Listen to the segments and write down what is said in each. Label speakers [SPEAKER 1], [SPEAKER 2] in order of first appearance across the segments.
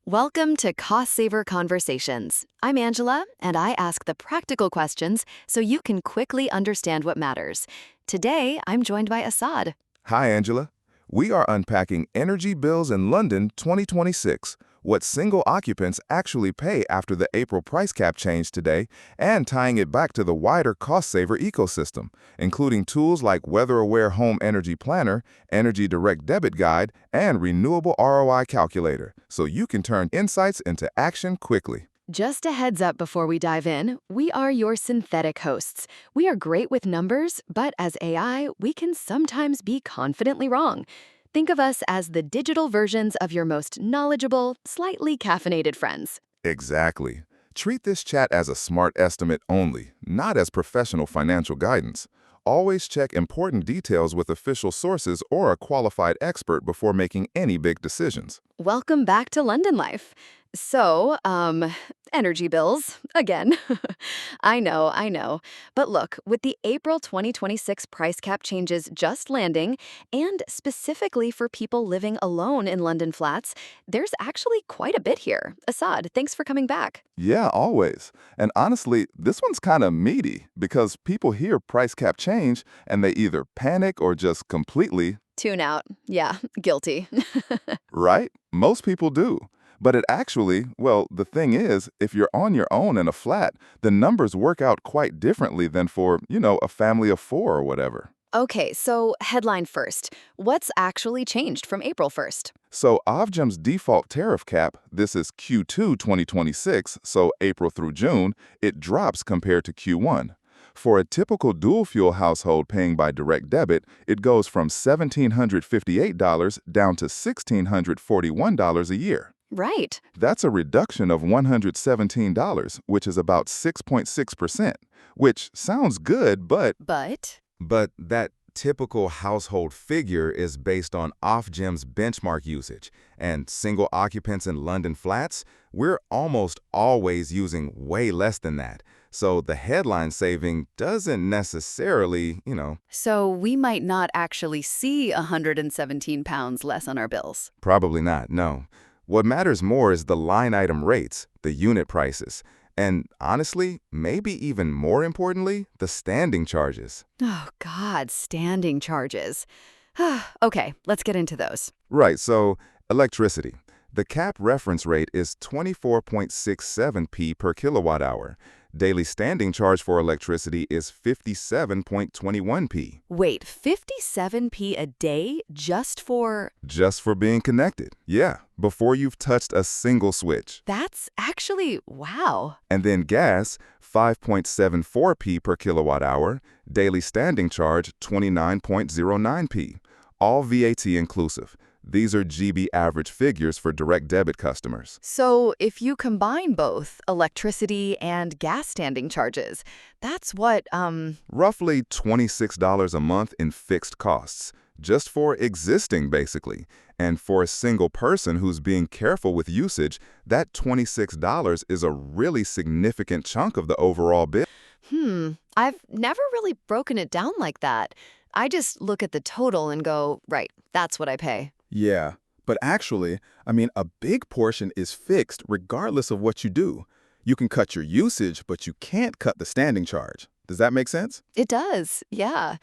[SPEAKER 1] Welcome to Cost Saver Conversations. I'm Angela, and I ask the practical questions so you can quickly understand what matters. Today, I'm joined by Assad.
[SPEAKER 2] Hi, Angela. We are unpacking energy bills in London 2026, what single occupants actually pay after the April price cap change today, and tying it back to the wider cost saver ecosystem, including tools like Weather-Aware Home Energy Planner, Energy Direct Debit Guide, and Renewable ROI Calculator, so you can turn insights into action quickly.
[SPEAKER 1] Just a heads up before we dive in, we are your synthetic hosts. We are great with numbers, but as AI, we can sometimes be confidently wrong. Think of us as the digital versions of your most knowledgeable, slightly caffeinated friends.
[SPEAKER 2] Exactly. Treat this chat as a smart estimate only, not as professional financial guidance. Always check important details with official sources or a qualified expert before making any big decisions.
[SPEAKER 1] Welcome back to London Life. So, energy bills, again. I know. But look, with the April 2026 price cap changes just landing, and specifically for people living alone in London flats, there's actually quite a bit here. Assad, thanks for coming back.
[SPEAKER 2] Yeah, always. And honestly, this one's kind of meaty because people hear price cap change and they either panic or just completely,
[SPEAKER 1] Tune out. Yeah, guilty.
[SPEAKER 2] right? Most people do. But it actually, well, the thing is, if you're on your own in a flat, the numbers work out quite differently than for, a family of four or whatever.
[SPEAKER 1] Okay, so headline first. What's actually changed from April 1st?
[SPEAKER 2] So Ofgem's default tariff cap, this is Q2 2026, so April through June, it drops compared to Q1. For a typical dual-fuel household paying by direct debit, it goes from $1,758 down to $1,641 a year.
[SPEAKER 1] Right.
[SPEAKER 2] That's a reduction of $117, which is about 6.6%, which sounds good, but
[SPEAKER 1] But
[SPEAKER 2] But that typical household figure is based on Ofgem's benchmark usage, and single occupants in London flats, we're almost always using way less than that. So the headline saving doesn't necessarily.
[SPEAKER 1] So we might not actually see £117 less on our bills.
[SPEAKER 2] Probably not, no. What matters more is the line item rates, the unit prices, and honestly, maybe even more importantly, the standing charges.
[SPEAKER 1] Oh, God, standing charges. Okay, let's get into those.
[SPEAKER 2] Right, so electricity. The cap reference rate is 24.67p per kilowatt hour. Daily standing charge for electricity is 57.21p.
[SPEAKER 1] Wait, 57p a day just for...
[SPEAKER 2] Just for being connected. Yeah, before you've touched a single switch.
[SPEAKER 1] That's actually, wow.
[SPEAKER 2] And then gas, 5.74p per kilowatt hour. Daily standing charge, 29.09p. All VAT inclusive. These are GB average figures for direct debit customers.
[SPEAKER 1] So if you combine both electricity and gas standing charges, that's what,
[SPEAKER 2] Roughly $26 a month in fixed costs, just for existing basically. And for a single person who's being careful with usage, that $26 is a really significant chunk of the overall bill.
[SPEAKER 1] I've never really broken it down like that. I just look at the total and go, right, that's what I pay.
[SPEAKER 3] Yeah, but actually, a big portion is fixed regardless of what you do. You can cut your usage, but you can't cut the standing charge. Does that make sense?
[SPEAKER 1] It does, yeah.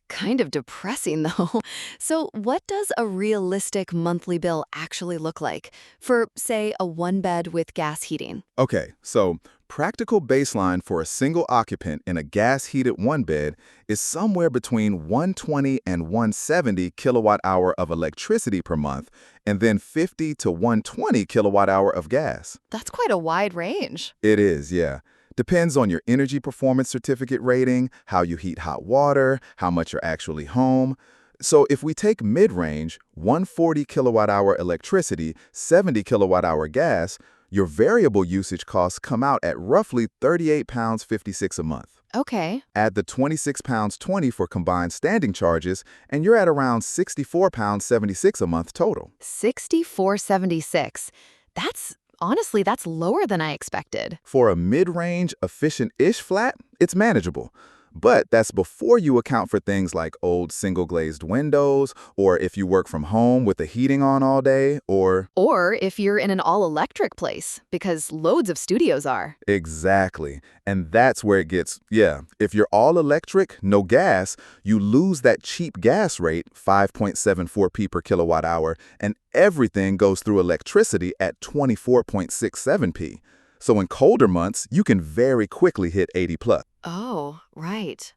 [SPEAKER 1] Kind of depressing, though. So what does a realistic monthly bill actually look like for, say, a one-bed with gas heating?
[SPEAKER 3] Okay, so practical baseline for a single occupant in a gas-heated one-bed is somewhere between 120 and 170 kilowatt-hour of electricity per month, and then 50 to 120 kilowatt-hour of gas.
[SPEAKER 1] That's quite a wide range.
[SPEAKER 3] It is, yeah. Depends on your energy performance certificate rating, how you heat hot water, how much you're actually home. So if we take mid-range, 140 kilowatt-hour electricity, 70 kilowatt-hour gas, your variable usage costs come out at roughly £38.56 a month.
[SPEAKER 1] Okay.
[SPEAKER 3] Add the £26.20 for combined standing charges, and you're at around £64.76 a month total.
[SPEAKER 1] 64.76. Honestly, that's lower than I expected.
[SPEAKER 3] For a mid-range, efficient-ish flat, it's manageable. But that's before you account for things like old single-glazed windows, or if you work from home with the heating on all day, or...
[SPEAKER 1] Or if you're in an all-electric place, because loads of studios are.
[SPEAKER 3] Exactly. And that's where it gets, yeah, if you're all electric, no gas, you lose that cheap gas rate, 5.74p per kilowatt hour, and everything goes through electricity at 24.67p. So in colder months, you can very quickly hit 80 plus.
[SPEAKER 1] Oh, right.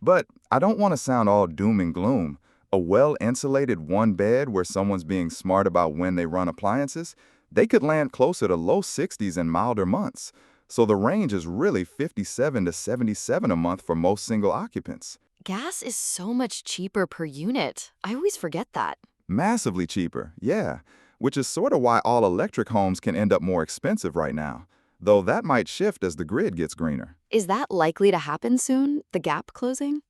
[SPEAKER 2] But I don't want to sound all doom and gloom. A well-insulated one bed where someone's being smart about when they run appliances, they could land closer to low 60s in milder months. So the range is really 57 to 77 a month for most single occupants.
[SPEAKER 1] Gas is so much cheaper per unit. I always forget that.
[SPEAKER 2] Massively cheaper, yeah. Which is sort of why all-electric homes can end up more expensive right now. Though that might shift as the grid gets greener.
[SPEAKER 1] Is that likely to happen soon, the gap closing?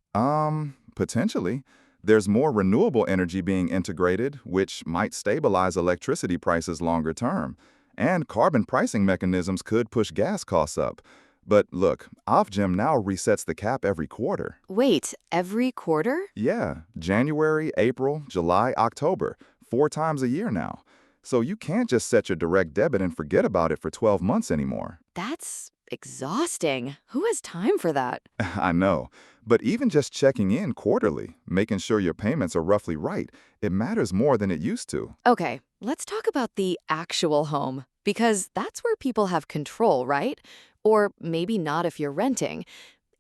[SPEAKER 2] Potentially. There's more renewable energy being integrated, which might stabilize electricity prices longer term. And carbon pricing mechanisms could push gas costs up. But look, Ofgem now resets the cap every quarter.
[SPEAKER 1] Wait, every quarter?
[SPEAKER 2] Yeah, January, April, July, October, 4 times a year now. So you can't just set your direct debit and forget about it for 12 months anymore.
[SPEAKER 1] That's exhausting. Who has time for that?
[SPEAKER 2] I know, but even just checking in quarterly, making sure your payments are roughly right, it matters more than it used to.
[SPEAKER 1] Okay, let's talk about the actual home, because that's where people have control, right? Or maybe not if you're renting.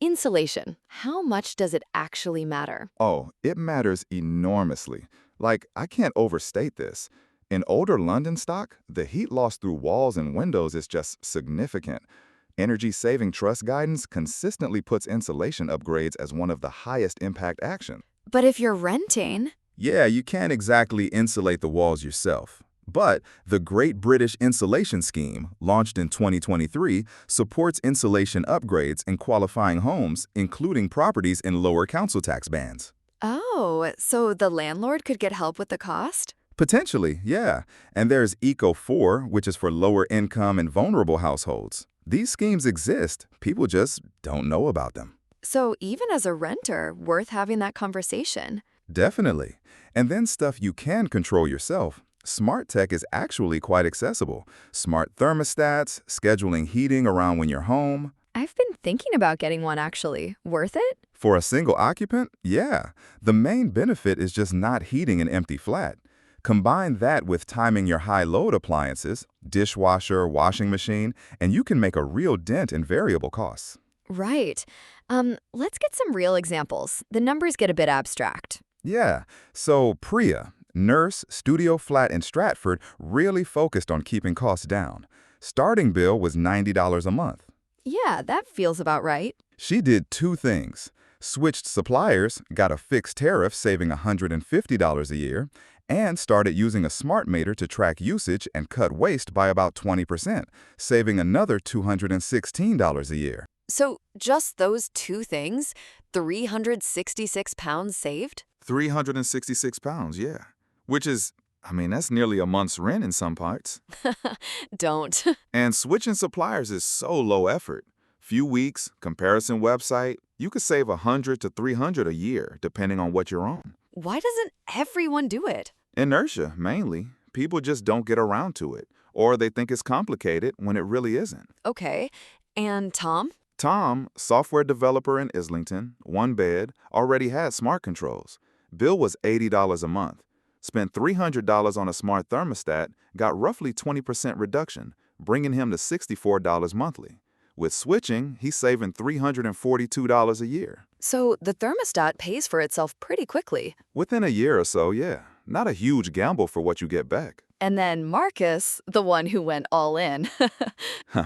[SPEAKER 1] Insulation, how much does it actually matter?
[SPEAKER 2] Oh, it matters enormously. Like, I can't overstate this. In older London stock, the heat loss through walls and windows is just significant. Energy Saving Trust guidance consistently puts insulation upgrades as one of the highest impact actions.
[SPEAKER 1] But if you're renting,
[SPEAKER 3] Yeah, you can't exactly insulate the walls yourself. But the Great British Insulation Scheme, launched in 2023, supports insulation upgrades in qualifying homes, including properties in lower council tax bands.
[SPEAKER 1] oh, so the landlord could get help with the cost?
[SPEAKER 3] Potentially, yeah. And there's Eco4, which is for lower income and vulnerable households. These schemes exist, people just don't know about them.
[SPEAKER 1] So even as a renter, worth having that conversation.
[SPEAKER 3] Definitely. And then stuff you can control yourself. Smart tech is actually quite accessible. Smart thermostats, scheduling heating around when you're home.
[SPEAKER 1] I've been thinking about getting one actually. Worth it?
[SPEAKER 3] For a single occupant, yeah. The main benefit is just not heating an empty flat. Combine that with timing your high-load appliances, dishwasher, washing machine, and you can make a real dent in variable costs.
[SPEAKER 1] Right. Let's get some real examples. The numbers get a bit abstract.
[SPEAKER 3] Yeah, so Priya, nurse, studio flat in Stratford, really focused on keeping costs down. Starting bill was $90 a month.
[SPEAKER 1] Yeah, that feels about right.
[SPEAKER 3] She did 2 things. Switched suppliers, got a fixed tariff saving $150 a year, and started using a smart meter to track usage and cut waste by about 20%, saving another $216 a year.
[SPEAKER 1] So just those 2 things, 366 pounds saved?
[SPEAKER 2] 366 pounds, yeah. Which is, that's nearly a month's rent in some parts.
[SPEAKER 1] Don't.
[SPEAKER 2] And switching suppliers is so low effort. Few weeks, comparison website, you could save 100 to 300 a year, depending on what you're on.
[SPEAKER 1] Why doesn't everyone do it?
[SPEAKER 2] Inertia, mainly. People just don't get around to it, or they think it's complicated when it really isn't.
[SPEAKER 1] Okay. And Tom?
[SPEAKER 2] Tom, software developer in Islington, one bed, already had smart controls. Bill was $80 a month. Spent $300 on a smart thermostat, got roughly 20% reduction, bringing him to $64 monthly. With switching, he's saving $342 a year.
[SPEAKER 1] So the thermostat pays for itself pretty quickly.
[SPEAKER 2] Within a year or so, yeah. Not a huge gamble for what you get back.
[SPEAKER 1] And then Marcus, the one who went all in.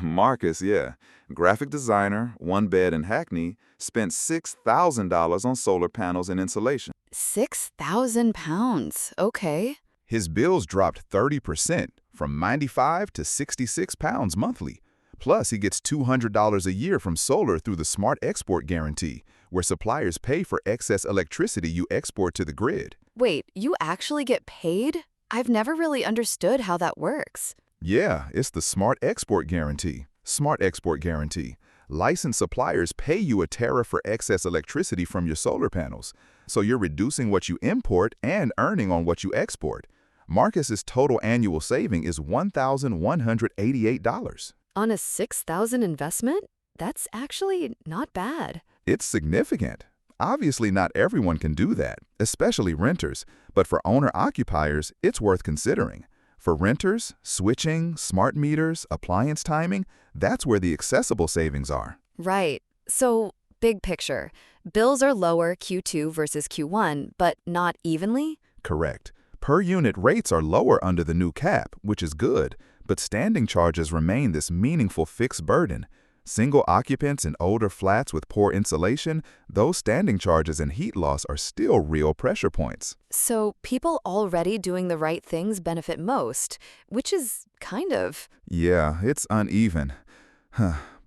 [SPEAKER 2] Marcus, yeah. Graphic designer, one bed in Hackney, spent $6,000 on solar panels and insulation.
[SPEAKER 1] 6,000 pounds. Okay.
[SPEAKER 3] His bills dropped 30%, from 95 to 66 pounds monthly. Plus, he gets $200 a year from solar through the Smart Export Guarantee, where suppliers pay for excess electricity you export to the grid.
[SPEAKER 1] Wait, you actually get paid? I've never really understood how that works.
[SPEAKER 3] Yeah, it's the Smart Export Guarantee. Smart Export Guarantee.
[SPEAKER 2] Licensed suppliers pay you a tariff for excess electricity from your solar panels, so you're reducing what you import and earning on what you export. Marcus's total annual saving is $1,188.
[SPEAKER 1] On a 6,000 investment? That's actually not bad.
[SPEAKER 2] It's significant. Obviously, not everyone can do that, especially renters, but for owner-occupiers, it's worth considering. For renters, switching, smart meters, appliance timing, that's where the accessible savings are.
[SPEAKER 1] Right. So, big picture. Bills are lower Q2 versus Q1, but not evenly?
[SPEAKER 2] Correct. Per-unit rates are lower under the new cap, which is good, but standing charges remain this meaningful fixed burden. Single occupants in older flats with poor insulation, those standing charges and heat loss are still real pressure points.
[SPEAKER 1] So, people already doing the right things benefit most, which is kind of...
[SPEAKER 2] Yeah, it's uneven.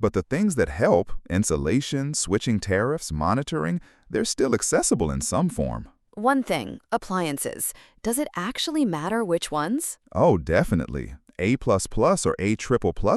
[SPEAKER 2] But the things that help, insulation, switching tariffs, monitoring, they're still accessible in some form.
[SPEAKER 1] One thing, appliances. Does it actually matter which ones?
[SPEAKER 2] Oh, definitely. A++ or A++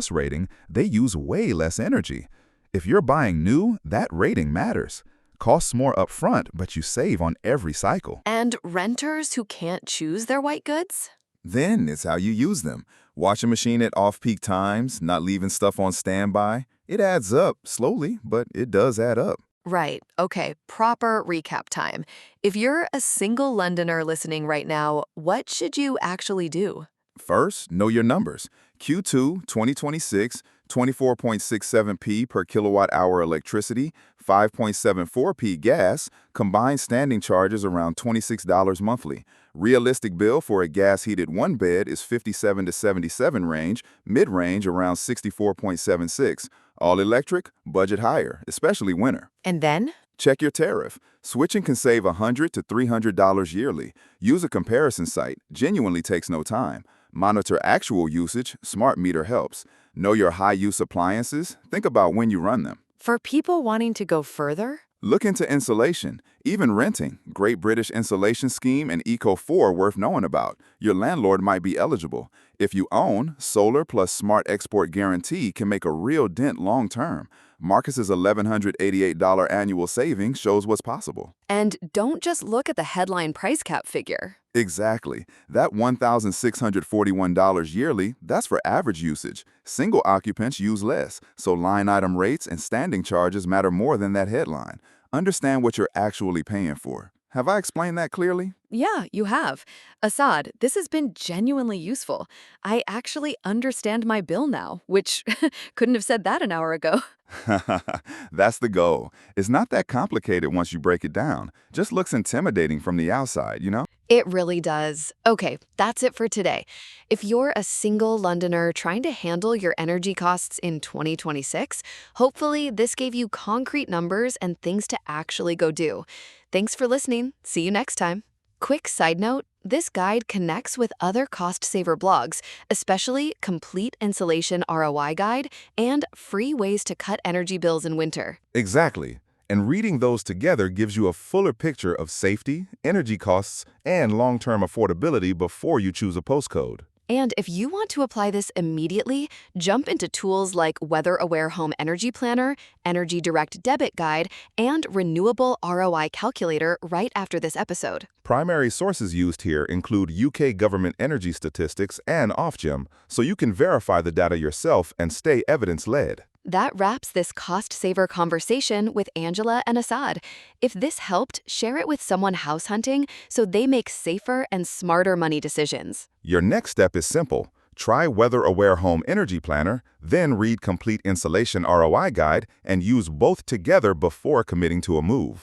[SPEAKER 2] rating, they use way less energy. If you're buying new, that rating matters. Costs more upfront, but you save on every cycle.
[SPEAKER 1] And renters who can't choose their white goods?
[SPEAKER 3] Then it's how you use them. Washing machine at off-peak times, not leaving stuff on standby. It adds up, slowly, but it does add up.
[SPEAKER 1] Right. Okay, proper recap time. If you're a single Londoner listening right now, what should you actually do?
[SPEAKER 3] First, know your numbers. Q2 2026, 24.67p per kilowatt-hour electricity, 5.74p gas, combined standing charges around $26 monthly. Realistic bill for a gas-heated one-bed is 57 to 77 range, mid-range around 64.76. All electric, budget higher, especially winter.
[SPEAKER 1] And then?
[SPEAKER 3] Check your tariff. Switching can save $100 to $300 yearly. Use a comparison site. Genuinely takes no time. Monitor actual usage. Smart meter helps. Know your high-use appliances. Think about when you run them.
[SPEAKER 1] For people wanting to go further?
[SPEAKER 3] Look into insulation, even renting. Great British Insulation Scheme and Eco4 worth knowing about. Your landlord might be eligible. If you own, solar plus smart export guarantee can make a real dent long-term. Marcus's $1,188 annual savings shows what's possible.
[SPEAKER 1] And don't just look at the headline price cap figure.
[SPEAKER 3] Exactly. That $1,641 yearly, that's for average usage. Single occupants use less, so line item rates and standing charges matter more than that headline. Understand what you're actually paying for. Have I explained that clearly?
[SPEAKER 1] Yeah, you have. Assad, this has been genuinely useful. I actually understand my bill now, which couldn't have said that an hour ago.
[SPEAKER 3] That's the goal. It's not that complicated once you break it down. Just looks intimidating from the outside, you know?
[SPEAKER 1] It really does. Okay, that's it for today. If you're a single Londoner trying to handle your energy costs in 2026, hopefully this gave you concrete numbers and things to actually go do. Thanks for listening. See you next time. Quick side note, this guide connects with other cost-saver blogs, especially Complete Insulation ROI Guide and Free Ways to Cut Energy Bills in Winter.
[SPEAKER 2] Exactly. And reading those together gives you a fuller picture of safety, energy costs, and long-term affordability before you choose a postcode.
[SPEAKER 1] And if you want to apply this immediately, jump into tools like Weather Aware Home Energy Planner, Energy Direct Debit Guide, and Renewable ROI Calculator right after this episode.
[SPEAKER 2] Primary sources used here include UK government energy statistics and Ofgem, so you can verify the data yourself and stay evidence-led.
[SPEAKER 1] That wraps this cost-saver conversation with Angela and Assad. If this helped, share it with someone house hunting so they make safer and smarter money decisions.
[SPEAKER 2] Your next step is simple. Try Weather Aware Home Energy Planner, then read Complete Insulation ROI Guide, and use both together before committing to a move.